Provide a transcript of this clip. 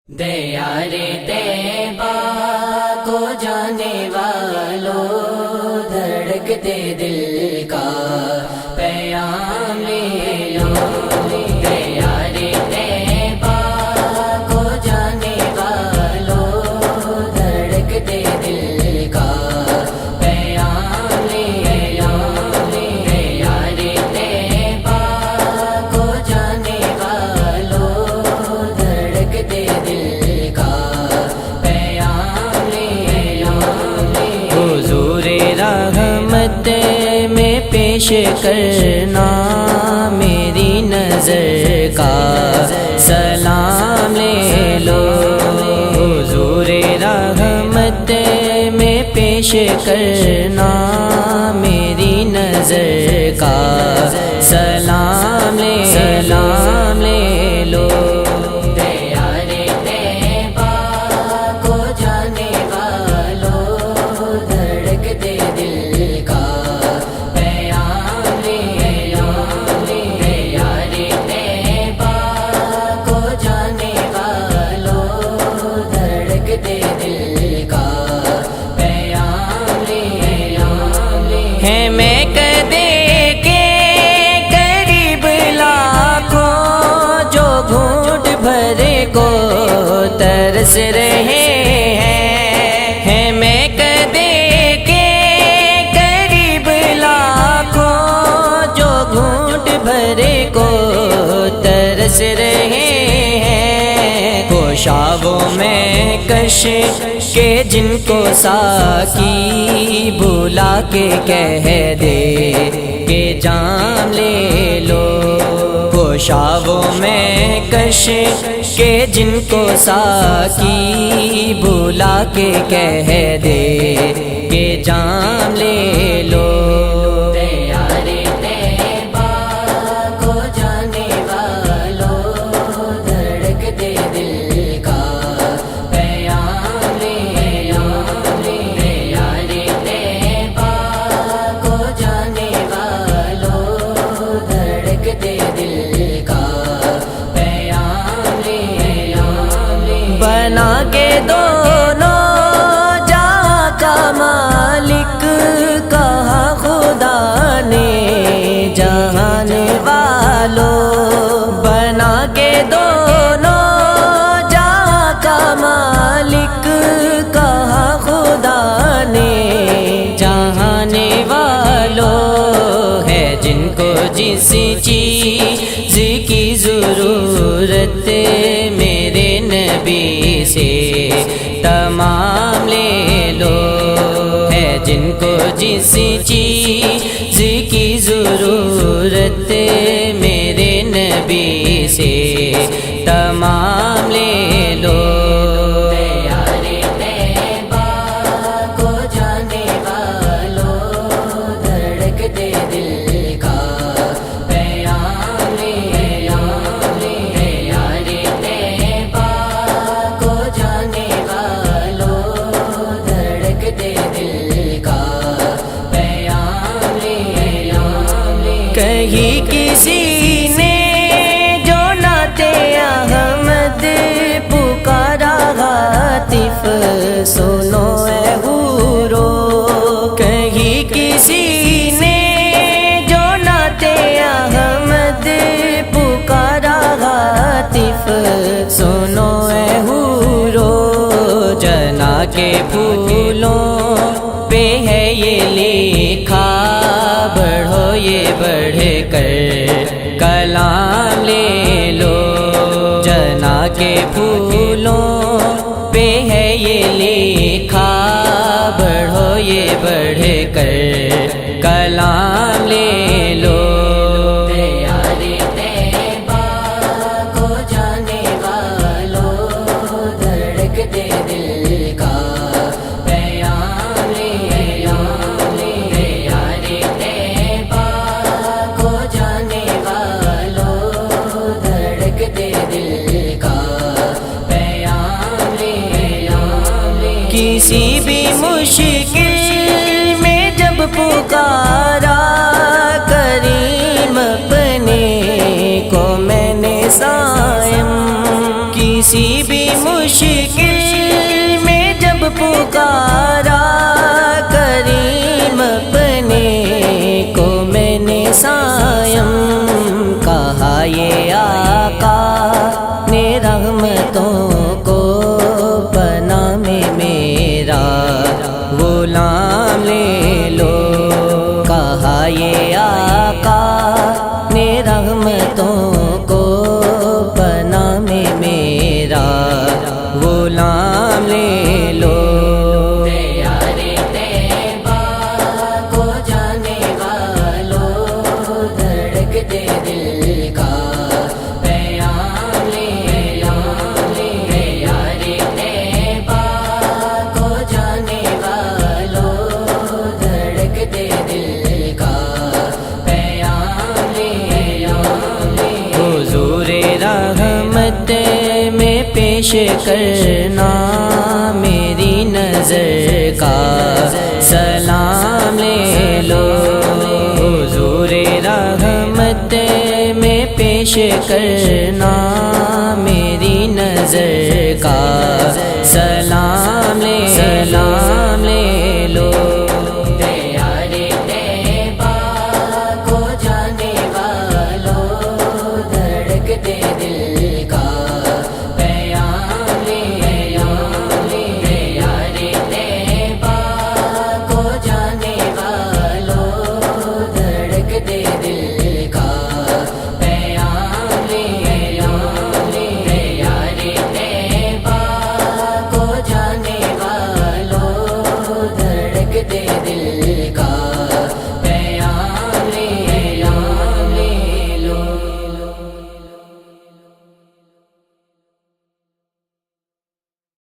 دیارے طیبہ کو جانے والوں، دھڑکتے دل کا پیام لے لو۔ دیارے طیبہ کو جانے والوں، دھڑکتے دل کا پیام لے لو۔ دیارے طیبہ کو جانے والوں، دھڑکتے دل کا پیام لے لو۔ حضور رحمت میں پیش کرنا میری نظر کا سلام لے لو۔ حضور رحمت میں پیش کرنا میری نظر کا سلام لے لو۔ دیارے طیبہ کو جانے والوں، دھڑکتے دل کا پیام لے لو۔ دیارے طیبہ کو جانے والوں، دھڑکتے دل کا پیام لے لو۔ ہے میں کدے کے قریب لاکھوں جو گھونٹ بھرے کو ترس رہے ہیں میں کدے کے قریب لاکھوں جو گھونٹ بھرے کو ترس رہے ہیں۔ خوشابوں میں کش کے جن کو ساقی بلا کے کہہ دے کہ جام لے لو۔ خوشابوں میں کش کے جن کو ساقی بلا کے کہہ دے کہ جام لے لو۔ دیارے طیبہ کو جانے والوں، دھڑکتے دل کا پیام لے لو۔ دیارے طیبہ کو جانے والوں، دھڑکتے دل کا پیام لے لو۔ بنا کے دونوں جہاں کا مالک کہا خدا نے جہان والوں۔ بنا کے دونوں جہاں کا مالک کہا خدا نے جہان والوں۔ ہے جن کو جس چیز کی ضرورت میرے نبی سے تمام لے لو۔ ہے جن کو جس چیز کی ضرورت میرے نبی سے تمام لے لو۔ دیارے طیبہ کو جانے والوں، دھڑکتے دل کا پیام لے لو۔ دیارے طیبہ کو جانے والوں، دھڑکتے دل کا پیام لے لو۔ کہیں کسی نے جو نعت احمد پکارا ہاتف سنو اے حورو۔ کہیں کسی نے جو نعت احمد پکارا ہاتف سنو اے حورو۔ جنا کے پھولوں پہ ہے یہ لکھا، بڑھو یہ بڑھ کر کلام لے لو۔ جنا کے پھولوں پہ ہے یہ لکھا، بڑھو یہ بڑھ کر کلام لے لو۔ دیارے طیبہ کو جانے والوں، دھڑکتے دل کا پیام لے لو۔ دیارے طیبہ کو جانے والوں، دھڑکتے دل کا پیام لے لو۔ کسی بھی مشکل میں جب پکارا مشکل میں جب پکارا کریم اپنے کو میں نے سائم کہا، یہ آقا نے رحمتوں کو پناہ میں میرا غلام لے لو، کہا یہ آقا نے رحمتوں کو پناہ میں میرا غلام لے لو۔ یارے طیبہ کو جانے والوں دھڑکتے دل کا پیام لے لو، یارے طیبہ کو جانے والوں دھڑکتے دل کا پیام لے لو۔ حضور رحمت میں پیش کرنا میری نظر کا سلام لے لو، حضور رحمت میں پیش کرنا میری نظر کا